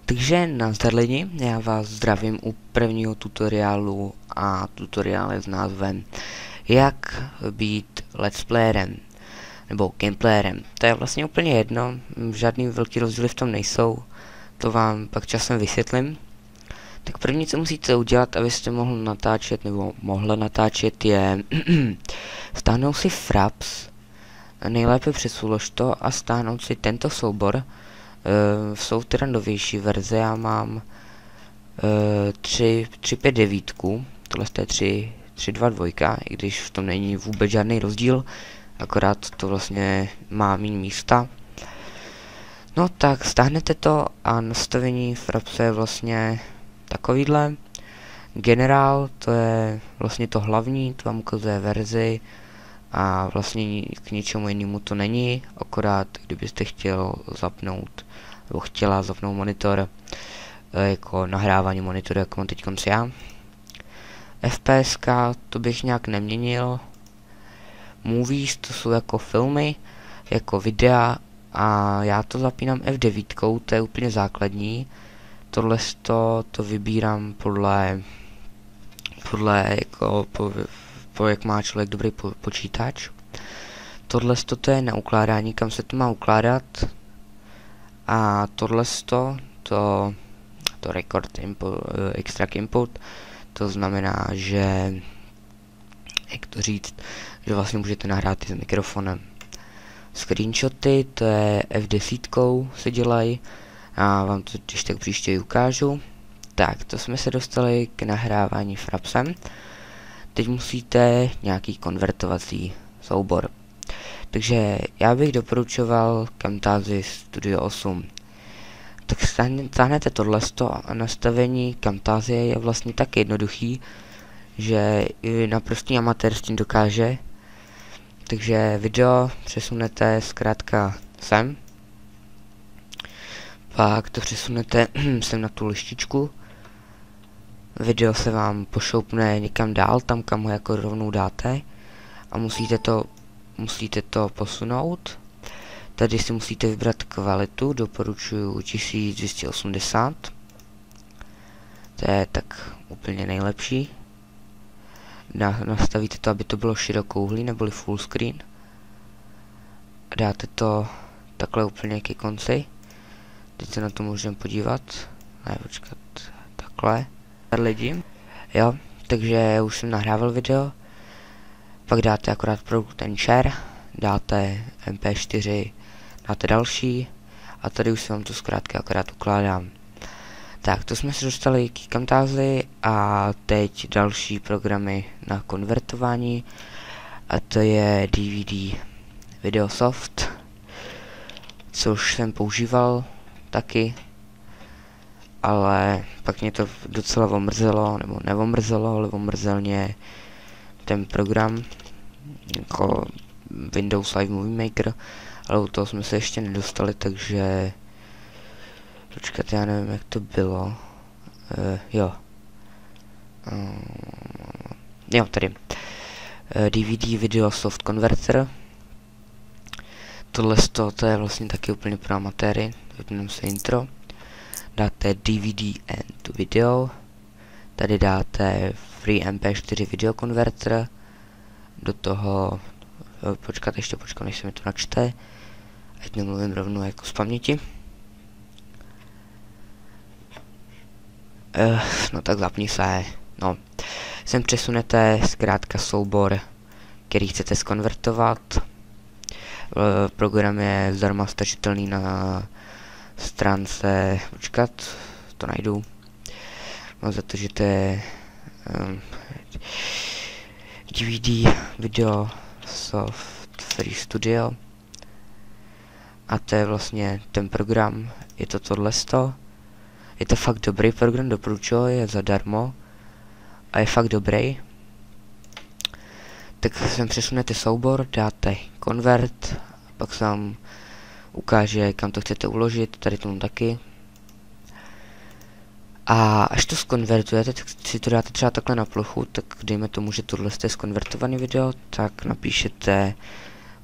Takže nazdar lidi, já vás zdravím u prvního tutoriálu a tutoriál je s názvem Jak být let's playerem nebo gameplayerem. To je vlastně úplně jedno, žádný velký rozdíly v tom nejsou, to vám pak časem vysvětlím. Tak první, co musíte udělat, abyste mohl natáčet nebo mohli natáčet, je stáhnout si Fraps, nejlépe přeslož to a stáhnout si tento soubor. Jsou teda novější verze, já mám 3.5.9, tohle je 3.2.2, i když v tom není vůbec žádný rozdíl, akorát to vlastně má méně místa. No tak stáhnete to a nastavení Frapse je vlastně takovýhle. Generál, to je vlastně to hlavní, to vám ukazuje verzi a vlastně k ničemu jinému to není, akorát kdybyste chtěl zapnout nebo chtěla zapnout monitor jako nahrávání monitoru, jako mám teď já. FPS to bych nějak neměnil. Movies to jsou jako filmy, jako videa a já to zapínám F9, to je úplně základní. Tohle to vybírám podle jako jak má člověk dobrý počítač. Tohle to je na ukládání, kam se to má ukládat. A tohle to record import, extract import, to znamená, že jak to říct, že vlastně můžete nahrát i s mikrofonem. Screenshoty, to je F10 se dělají a vám to když tak příště ukážu. Tak, to jsme se dostali k nahrávání Frapsem. Teď musíte nějaký konvertovací soubor. Takže já bych doporučoval Camtasia Studio 8. Tak stáhnete tohleto a nastavení Camtasia je vlastně tak jednoduchý, že i naprostý amatér s tím dokáže. Takže video přesunete zkrátka sem. Pak to přesunete sem na tu lištičku. Video se vám pošoupne někam dál, tam kam ho jako rovnou dáte. A musíte to posunout. Tady si musíte vybrat kvalitu, doporučuji 1280. To je tak úplně nejlepší. Nastavíte to, aby to bylo širokouhlý neboli full screen. A dáte to takhle úplně ke konci. Teď se na to můžeme podívat. Ne, počkat, takhle. Lidi, jo, takže už jsem nahrával video. Pak dáte akorát produkt and share, dáte mp4, dáte další a tady už se vám to zkrátka akorát ukládám. Tak, to jsme se dostali k Camtasii a teď další programy na konvertování a to je DVD Videosoft, což jsem používal taky, ale pak mě to docela omrzelo, nebo neomrzelo, ale omrzel mě ten program jako Windows Live Movie Maker, ale u toho jsme se ještě nedostali, takže počkat, já nevím, jak to bylo. Jo, tady DVD Video Soft Converter. Tohle to je vlastně taky úplně pro amatéry. Vypneme se intro. Dáte DVD and to video. Tady dáte Free MP4 Video Converter. Do toho počkat, než se mi to načte. Ať nemluvím rovnou jako z paměti. No tak zapni se. No. Sem přesunete zkrátka soubor, který chcete zkonvertovat. Program je zdarma stačitelný na stránce, počkat, to najdu. Mám za to, že to je DVD Video Soft Free Studio. A to je vlastně ten program, je to tohleto. Je to fakt dobrý program, doporučuji, je zadarmo a je fakt dobrý. Tak sem přesunete soubor, dáte convert, pak se vám ukáže, kam to chcete uložit, tady tomu taky. A až to zkonvertujete, tak si to dáte třeba takhle na plochu, tak dejme tomu, že tohle je zkonvertovaný video, tak napíšete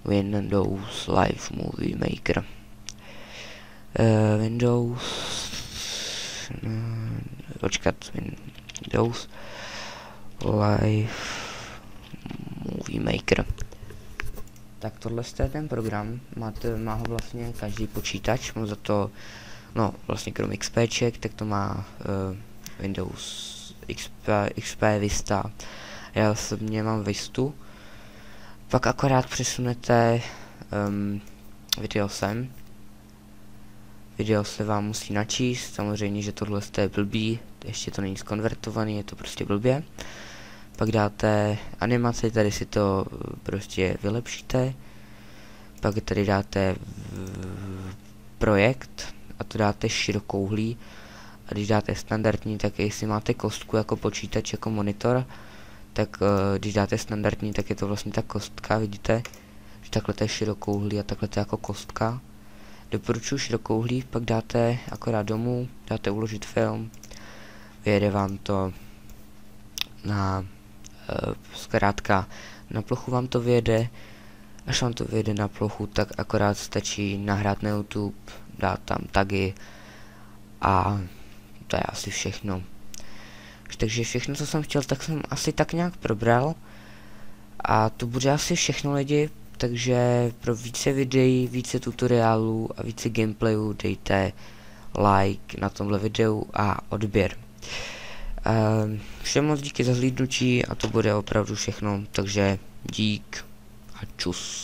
Windows Live Movie Maker. Windows počkat, Windows Live Movie Maker. Tak tohle je ten program, má ho vlastně každý počítač, mám za to, no vlastně krom XPček, tak to má Windows XP Vista. Já osobně mám Vistu. Pak akorát přesunete video sem. Video se vám musí načíst, samozřejmě, že tohle je blbý, ještě to není skonvertovaný, je to prostě blbě. Pak dáte animaci, tady si to prostě vylepšíte. Pak tady dáte projekt a to dáte širokouhlý. A když dáte standardní, tak jestli máte kostku jako počítač, jako monitor, tak když dáte standardní, tak je to vlastně ta kostka, vidíte? Že takhle to je širokouhlý a takhle to je jako kostka. Doporučuji širokouhlý, pak dáte akorát domů, dáte uložit film, vyjede vám to na, zkrátka na plochu vám to vyjede. Až vám to vyjede na plochu, tak akorát stačí nahrát na YouTube, dát tam tagy a to je asi všechno. Takže všechno, co jsem chtěl, tak jsem asi tak nějak probral. A to bude asi všechno, lidi. Takže pro více videí, více tutoriálů a více gameplayů dejte like na tomhle videu a odběr. Všem moc díky za zhlídnutí a to bude opravdu všechno. Takže dík a čus.